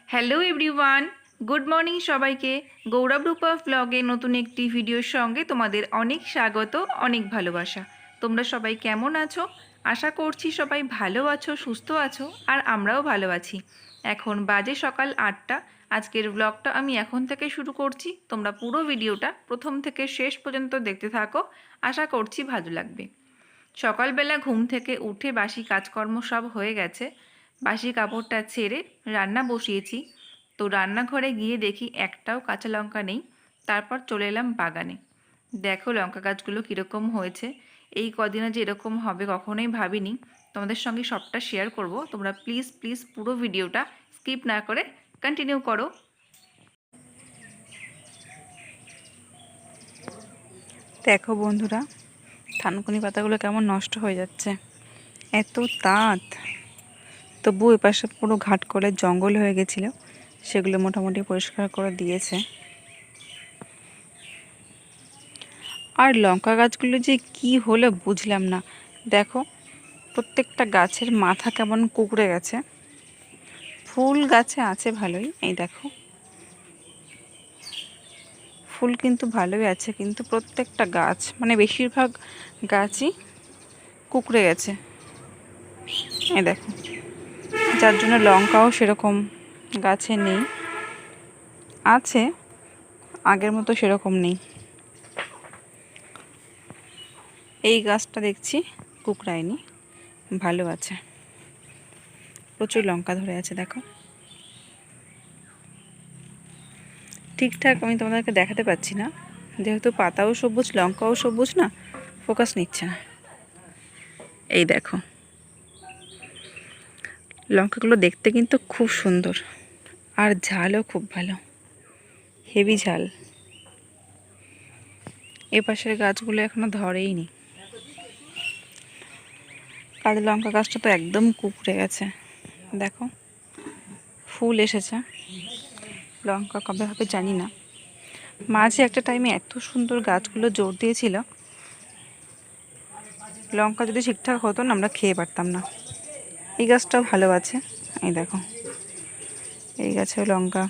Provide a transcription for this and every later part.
Hello everyone, good morning সবাইকে। গৌরব রূপা ব্লগে নতুন একটি ভিডিওর সঙ্গে তোমাদের অনেক স্বাগত, অনেক ভালোবাসা। তোমরা সবাই কেমন আছো? আশা করছি সবাই ভালো আছো, সুস্থ আছো, আর আমরাও ভালো আছি। এখন বাজে সকাল 8টা। আজকের ব্লগটা আমি এখন থেকে শুরু করছি। তোমরা পুরো ভিডিওটা প্রথম থেকে শেষ পর্যন্ত দেখতে থাকো, আশা করছি ভালো লাগবে। সকালবেলা ঘুম থেকে উঠে বাসি কাজকর্ম সব হয়ে গেছে। বাসি কাপড়টা ছেড়ে রান্না বসিয়েছি। তো রান্নাঘরে গিয়ে দেখি একটাও কাঁচা লঙ্কা নেই। তারপর চলে এলাম বাগানে। দেখো লঙ্কা গাছগুলো কীরকম হয়েছে। এই কদিনে যে এরকম হবে কখনোই ভাবিনি। তোমাদের সঙ্গে সবটা শেয়ার করব। তোমরা প্লিজ প্লিজ পুরো ভিডিওটা স্কিপ না করে কন্টিনিউ করো। দেখো বন্ধুরা, থানকুনি পাতাগুলো কেমন নষ্ট হয়ে যাচ্ছে। এত তাঁত, তবু এ পাশে পুরো ঘাট করে জঙ্গল হয়ে গেছিল, সেগুলো মোটামুটি পরিষ্কার করে দিয়েছে। আর লঙ্কা গাছগুলো যে কি হলো বুঝলাম না। দেখো, প্রত্যেকটা গাছের মাথা কেমন কুঁকড়ে গেছে। ফুল গাছে আছে ভালোই, এই দেখো ফুল কিন্তু ভালোই আছে, কিন্তু প্রত্যেকটা গাছ মানে বেশিরভাগ গাছই কুঁকড়ে গেছে, এই দেখো। যার জন্য লঙ্কাও সেরকম গাছে নেই, আছে আগের মতো সেরকম নেই। এই গাছটা দেখছি কুকড়ায়নি, ভালো আছে, প্রচুর লঙ্কা ধরে আছে। দেখো ঠিকঠাক আমি তোমাদেরকে দেখাতে পাচ্ছি না, যেহেতু পাতাও সবুজ লঙ্কাও সবুজ না, ফোকাস নিচ্ছে না। এই দেখো লঙ্কাগুলো দেখতে কিন্তু খুব সুন্দর, আর ঝালও খুব ভালো, হেভি ঝাল। এ পাশের গাছগুলো এখনো ধরেই নি। কাঁচা লঙ্কা গাছটা তো একদম কুকড়ে গেছে। দেখো ফুল এসেছে, লঙ্কা কবে হবে জানি না। মাঝে একটা টাইমে এত সুন্দর গাছগুলো জোর দিয়েছিল, লঙ্কা যদি ঠিকঠাক হতো না আমরা খেয়ে পারতাম না। এই গাছটাও ভালো আছে, এই দেখো এই গাছেও লঙ্কা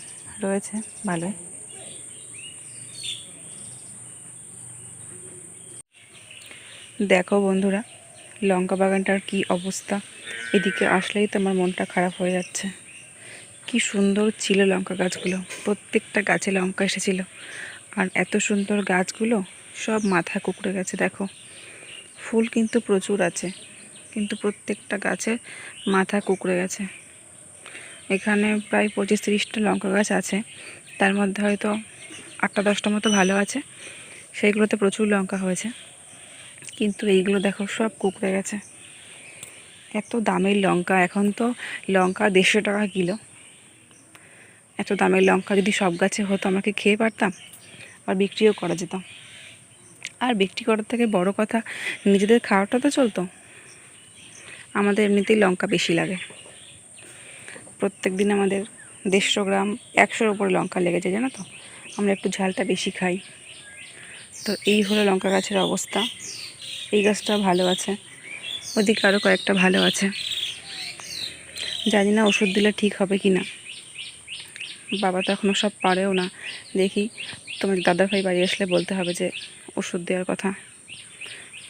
রয়েছে ভালোই। দেখো বন্ধুরা, লঙ্কা বাগানটার কি অবস্থা। এদিকে আসলেই তো আমার মনটা খারাপ হয়ে যাচ্ছে। কি সুন্দর ছিল লঙ্কা গাছগুলো, প্রত্যেকটা গাছে লঙ্কা এসেছিল, আর এত সুন্দর গাছগুলো সব মাথা কুঁকড়ে গেছে। দেখো ফুল কিন্তু প্রচুর আছে, কিন্তু প্রত্যেকটা গাছে মাথা কুঁকড়ে গেছে। এখানে প্রায় 25-30টা লঙ্কা গাছ আছে, তার মধ্যে হয়তো 8-10টা মতো ভালো আছে, সেইগুলোতে প্রচুর লঙ্কা হয়েছে, কিন্তু এইগুলো দেখো সব কুঁকড়ে গেছে। এত দামের লঙ্কা, এখন তো লঙ্কা 150 টাকা কিলো। এত দামের লঙ্কা যদি সব গাছে হতো আমাকে খেয়ে পারতাম, আর বিক্রিও করা যেত। আর বিক্রি করার থেকে বড় কথা, নিজেদের খাওয়াটা তো চলতো। আমাদের এমনিতেই লঙ্কা বেশি লাগে, প্রত্যেক দিন আমাদের 150 গ্রাম 100-র উপরে লঙ্কা লেগে যায়, জানো তো। আমরা একটু ঝালটা বেশি খাই। তো এই হলো লঙ্কা গাছের অবস্থা। এই গাছটা ভালো আছে, ওদিকে আরও কয়েকটা ভালো আছে, জানি না ওষুধ দিলে ঠিক হবে কি না। বাবা তো এখনও সব পারেও না, দেখি তোমার দাদাভাই বাড়ি আসলে বলতে হবে যে ওষুধ দেওয়ার কথা।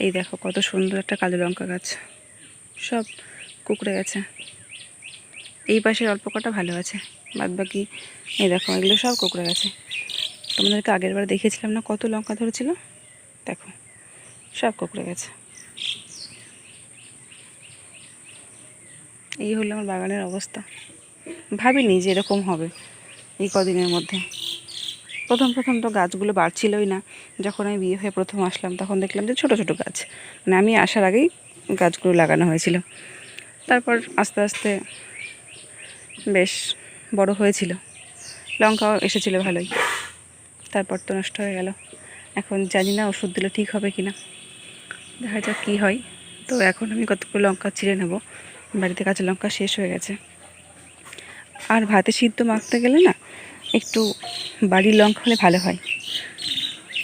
এই দেখো কত সুন্দর একটা কালো লঙ্কা গাছ, সব কুঁকড়ে গেছে। এই পাশের অল্প কটা ভালো আছে, বাদ বাকি এই দেখো এগুলো সব কুঁকড়ে গেছে। তোমাদেরকে আগের বার দেখিয়েছিলাম না কত লঙ্কা ধরেছিল, দেখো সব কুঁকড়ে গেছে। এই হলো আমার বাগানের অবস্থা। ভাবিনি যে এরকম হবে এই কদিনের মধ্যে। প্রথম প্রথম তো গাছগুলো বাড়ছিলই না। যখন আমি বিয়ে হয়ে প্রথম আসলাম তখন দেখলাম যে ছোট ছোট গাছ, মানে আমি আসার আগেই গাছগুলো লাগানো হয়েছিল। তারপর আস্তে আস্তে বেশ বড় হয়েছিল, লঙ্কাও এসেছিল ভালোই। তারপর তো নষ্ট হয়ে গেল। এখন জানি না ওষুধ দিলে ঠিক হবে কি না, দেখা যাক কী হয়। তো এখন আমি কতগুলো লঙ্কা ছিঁড়ে নেব, বাড়িতে কাঁচা লঙ্কা শেষ হয়ে গেছে। আর ভাতে সিদ্ধ মাখতে গেলে না একটু বাড়ির লঙ্কা হলে ভালো হয়,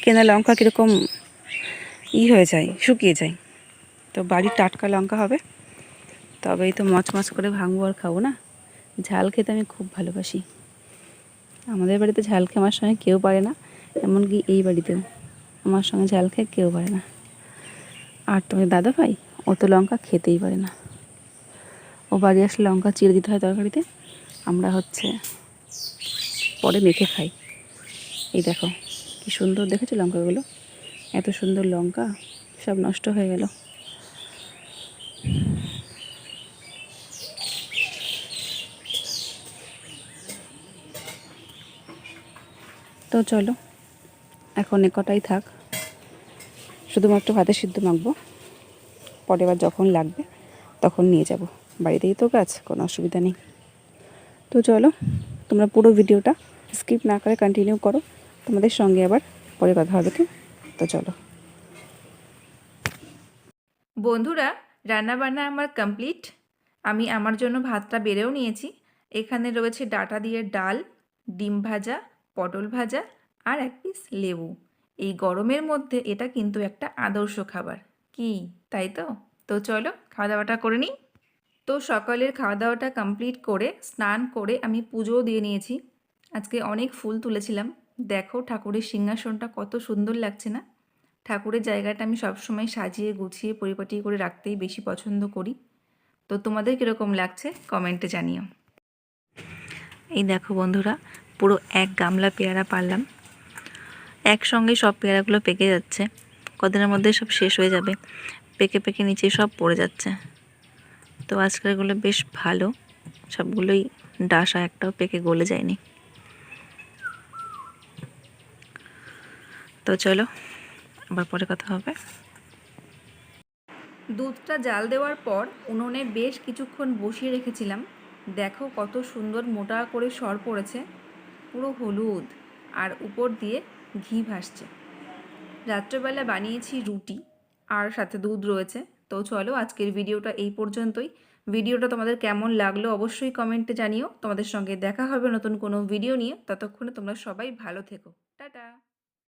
কেনা লঙ্কা কীরকম হয়ে যায়, শুকিয়ে যায়। তো বাড়ির টাটকা লঙ্কা হবে, তবেই তো মচমচ করে ভাঙবো আর খাবো না। ঝাল খেতে আমি খুব ভালোবাসি। আমাদের বাড়িতে ঝাল খেয়ে আমার সঙ্গে কেউ পারে না, এমনকি এই বাড়িতেও আমার সঙ্গে ঝাল খেয়ে কেউ পারে না। আর তোমার দাদা ভাই, ও তো লঙ্কা খেতেই পারে না। ও বাড়ি আসলে লঙ্কা চিড়ে দিতে হয় তরকারিতে, আমরা পরে মেখে খাই। এই দেখো কি সুন্দর দেখেছো লঙ্কাগুলো, এত সুন্দর লঙ্কা সব নষ্ট হয়ে গেল। তো চলো এখন এ কটাই থাক, শুধুমাত্র ভাতে সিদ্ধ মাখবো, পরের বার যখন লাগবে তখন নিয়ে যাব, বাড়িতেই তো গাছ, কোনো অসুবিধা নেই। তো চলো তোমরা পুরো ভিডিওটা স্কিপ না করে কন্টিনিউ করো, তোমাদের সঙ্গে আবার পরে কথা হবে। তো চলো। বন্ধুরা, রান্নাবান্না আমার কমপ্লিট। আমি আমার জন্য ভাতটা বেড়েও নিয়েছি। এখানে রয়েছে ডাঁটা দিয়ে ডাল, ডিম ভাজা, পটল ভাজা আর এক পিস লেবু। এই গরমের মধ্যে এটা কিন্তু একটা আদর্শ খাবার, কি তাই তো? তো চলো খাওয়া দাওয়াটা করে নিই। তো সকালের খাওয়া দাওয়াটা কমপ্লিট করে স্নান করে আমি পুজোও দিয়ে নিয়েছি। আজকে অনেক ফুল তুলেছিলাম। দেখো ঠাকুরের সিংহাসনটা কত সুন্দর লাগছে না? ঠাকুরের জায়গাটা আমি সবসময় সাজিয়ে গুছিয়ে পরিপাটি করে রাখতেই বেশি পছন্দ করি। তো তোমাদের কীরকম লাগছে কমেন্টে জানিও। এই দেখো বন্ধুরা, পুরো এক গামলা পেয়ারা পারলাম। একসঙ্গে সব পেয়ারাগুলো পেকে যাচ্ছে, কদিনের মধ্যে সব শেষ হয়ে যাবে, পেকে পেকে নিচে সব পড়ে যাচ্ছে। তো আজকেরগুলো বেশ ভালো, সবগুলোই ডাসা, একটাও পেকে গলে যায়নি। তো চলো আবার পরে কথা হবে। দুধটা জাল দেওয়ার পর উনুনে বেশ কিছুক্ষণ বসিয়ে রেখেছিলাম। দেখো কত সুন্দর মোটা করে সর পড়েছে, পুরো হলুদ, আর উপর দিয়ে ঘি ভাসছে। রাত্রেবেলা বানিয়েছি রুটি, আর সাথে দুধ রয়েছে। তো চলো আজকের ভিডিওটা এই পর্যন্তই। ভিডিওটা তোমাদের কেমন লাগলো অবশ্যই কমেন্টে জানিও। তোমাদের সঙ্গে দেখা হবে নতুন কোনো ভিডিও নিয়ে। ততক্ষণে তোমরা সবাই ভালো থেকো। টাটা।